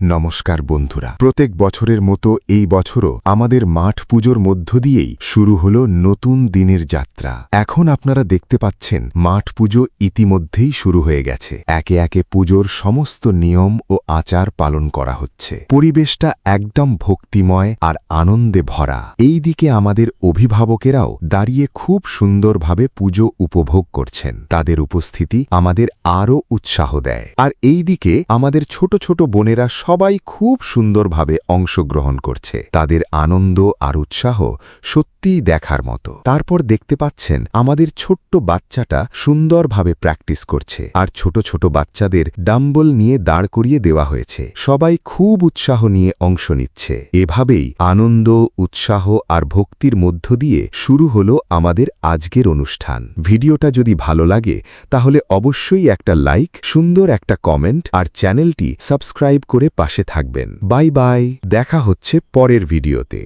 নমস্কার বন্ধুরা, প্রত্যেক বছরের মতো এই বছরও আমাদের মাঠ পুজোর মধ্য দিয়েই শুরু হল নতুন দিনের যাত্রা। এখন আপনারা দেখতে পাচ্ছেন মাঠ পুজো ইতিমধ্যেই শুরু হয়ে গেছে। একে একে পুজোর সমস্ত নিয়ম ও আচার পালন করা হচ্ছে। পরিবেশটা একদম ভক্তিময় আর আনন্দে ভরা। এই দিকে আমাদের অভিভাবকেরাও দাঁড়িয়ে খুব সুন্দরভাবে পুজো উপভোগ করছেন। তাদের উপস্থিতি আমাদের আরও উৎসাহ দেয়। আর এই দিকে আমাদের ছোট ছোট বোনেরা সবাই খুব সুন্দরভাবে অংশগ্রহণ করছে। তাদের আনন্দ আর উৎসাহ সত্যিই দেখার মতো। তারপর দেখতে পাচ্ছেন আমাদের ছোট্ট বাচ্চাটা সুন্দরভাবে প্র্যাকটিস করছে, আর ছোট ছোট বাচ্চাদের ডাম্বল নিয়ে দাঁড় করিয়ে দেওয়া হয়েছে। সবাই খুব উৎসাহ নিয়ে অংশ নিচ্ছে। এভাবেই আনন্দ, উৎসাহ আর ভক্তির মধ্য দিয়ে শুরু হলো আমাদের আজকের অনুষ্ঠান। ভিডিওটা যদি ভালো লাগে তাহলে অবশ্যই একটা লাইক, সুন্দর একটা কমেন্ট আর চ্যানেলটি সাবস্ক্রাইব করে পাশে থাকবেন। বাই বাই, দেখা হচ্ছে পরের ভিডিওতে।